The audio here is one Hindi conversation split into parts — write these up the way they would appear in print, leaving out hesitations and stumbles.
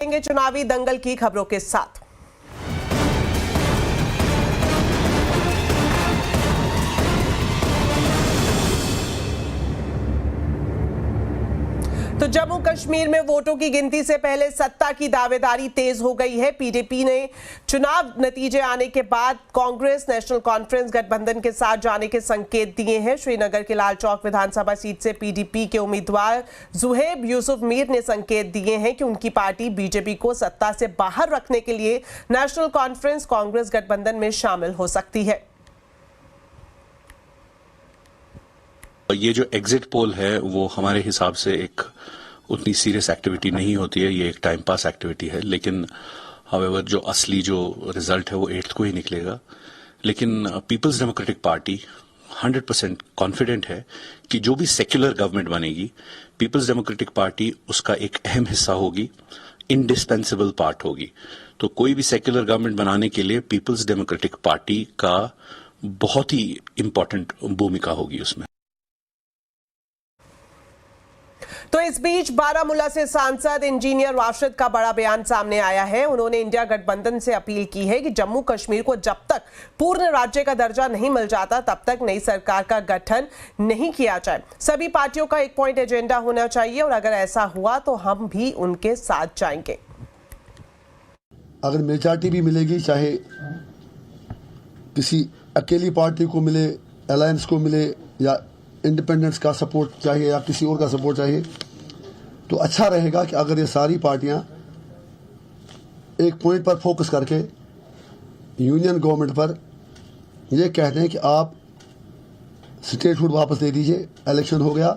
चुनावी दंगल की खबरों के साथ। तो जम्मू कश्मीर में वोटों की गिनती से पहले सत्ता की दावेदारी तेज हो गई है। पीडीपी ने चुनाव नतीजे आने के बाद कांग्रेस नेशनल कॉन्फ्रेंस गठबंधन के साथ जाने के संकेत दिए हैं। श्रीनगर के लाल चौक विधानसभा सीट से पीडीपी के उम्मीदवार जुहेब यूसुफ मीर ने संकेत दिए हैं कि उनकी पार्टी बीजेपी को सत्ता से बाहर रखने के लिए नेशनल कॉन्फ्रेंस कांग्रेस गठबंधन में शामिल हो सकती है। ये जो एग्जिट पोल है वो हमारे हिसाब से एक उतनी सीरियस एक्टिविटी नहीं होती है, ये एक टाइम पास एक्टिविटी है। लेकिन हावेवर जो असली जो रिजल्ट है वो 8th को ही निकलेगा। लेकिन पीपल्स डेमोक्रेटिक पार्टी 100% कॉन्फिडेंट है कि जो भी सेक्युलर गवर्नमेंट बनेगी, पीपल्स डेमोक्रेटिक पार्टी उसका एक अहम हिस्सा होगी, इंडिस्पेंसिबल पार्ट होगी। तो कोई भी सेक्युलर गवर्नमेंट बनाने के लिए पीपल्स डेमोक्रेटिक पार्टी का बहुत ही इंपॉर्टेंट भूमिका होगी उसमें। तो इस बीच बारामूला से सांसद इंजीनियर राशिद का बड़ा बयान सामने आया है। उन्होंने इंडिया गठबंधन से अपील की है कि जम्मू कश्मीर को जब तक पूर्ण राज्य का दर्जा नहीं मिल जाता तब तक नई सरकार का गठन नहीं किया जाए। सभी पार्टियों का एक पॉइंट एजेंडा होना चाहिए और अगर ऐसा हुआ तो हम भी उनके साथ जाएंगे। अगर मेजॉरिटी भी मिलेगी, चाहे किसी अकेली पार्टी को मिले, अलायंस को मिले, या इंडिपेंडेंस का सपोर्ट चाहिए या किसी और का सपोर्ट चाहिए, तो अच्छा रहेगा कि अगर ये सारी पार्टियां एक पॉइंट पर फोकस करके यूनियन गवर्नमेंट पर ये कहते हैं कि आप स्टेटहुड वापस दे दीजिए, इलेक्शन हो गया।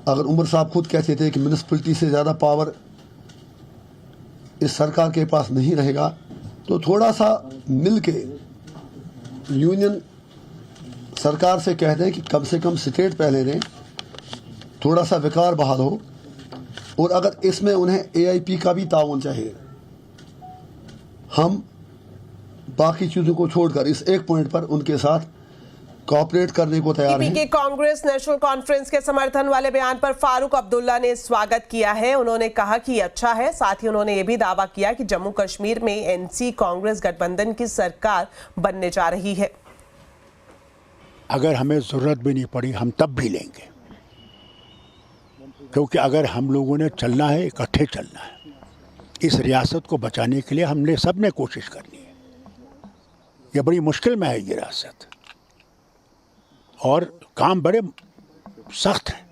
अगर उमर साहब खुद कहते थे कि म्यूनिसिपैलिटी से ज़्यादा पावर इस सरकार के पास नहीं रहेगा, तो थोड़ा सा मिल के यूनियन सरकार से कहते हैं कि कम से कम स्टेट पहले दें, थोड़ा सा विकार बहाल हो। और अगर इसमें उन्हें एआईपी का भी ताउन चाहिए, हम बाकी चीज़ों को छोड़कर इस एक पॉइंट पर उनके साथ कोऑपरेट करने को तैयार हैं। कांग्रेस नेशनल कॉन्फ्रेंस के समर्थन वाले बयान पर फारूक अब्दुल्ला ने स्वागत किया है। उन्होंने कहा कि अच्छा है। साथ ही उन्होंने यह भी दावा किया कि जम्मू कश्मीर में एनसी कांग्रेस गठबंधन की सरकार बनने जा रही है। अगर हमें ज़रूरत भी नहीं पड़ी हम तब भी लेंगे, क्योंकि अगर हम लोगों ने चलना है, इकट्ठे चलना है। इस रियासत को बचाने के लिए हमने सब ने कोशिश करनी है। ये बड़ी मुश्किल में है ये रियासत, और काम बड़े सख्त हैं।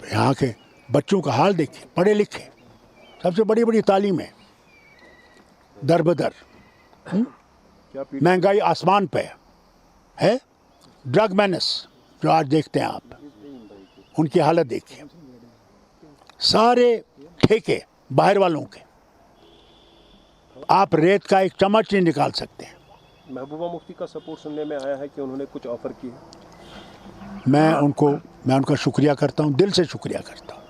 यहाँ के बच्चों का हाल देखिए, पढ़े लिखे, सबसे बड़ी बड़ी तालीम है, दर बदर, महंगाई आसमान पे है। ड्रग मैनेस जो आज देखते हैं आप, उनकी हालत देखिए। सारे ठेके बाहर वालों के, आप रेत का एक चम्मच नहीं निकाल सकते हैं। महबूबा मुफ्ती का सपोर्ट सुनने में आया है कि उन्होंने कुछ ऑफर की है। मैं उनका शुक्रिया करता हूं, दिल से शुक्रिया करता हूं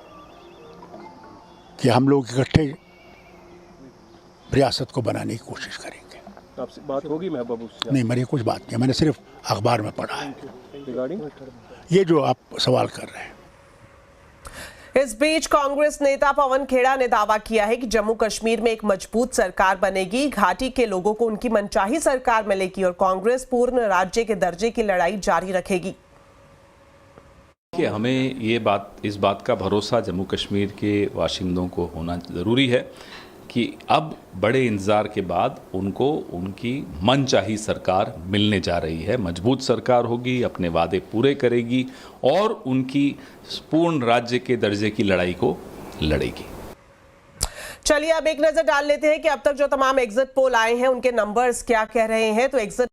कि हम लोग इकट्ठे रियासत को बनाने की कोशिश करेंगे। आपसे बात होगी महबूबा मुफ्ती? नहीं, मेरी कुछ बात नहीं, मैंने सिर्फ अखबार में पढ़ा है ये जो आप सवाल कर रहे हैं। इस बीच कांग्रेस नेता पवन खेड़ा ने दावा किया है कि जम्मू कश्मीर में एक मजबूत सरकार बनेगी, घाटी के लोगों को उनकी मनचाही सरकार मिलेगी और कांग्रेस पूर्ण राज्य के दर्जे की लड़ाई जारी रखेगी। कि हमें इस बात का भरोसा जम्मू कश्मीर के बाशिंदों को होना ज़रूरी है कि अब बड़े इंतज़ार के बाद उनको उनकी मनचाही सरकार मिलने जा रही है। मजबूत सरकार होगी, अपने वादे पूरे करेगी और उनकी पूर्ण राज्य के दर्जे की लड़ाई को लड़ेगी। चलिए अब एक नजर डाल लेते हैं कि अब तक जो तमाम एग्जिट पोल आए हैं उनके नंबर्स क्या कह रहे हैं। तो एग्जिट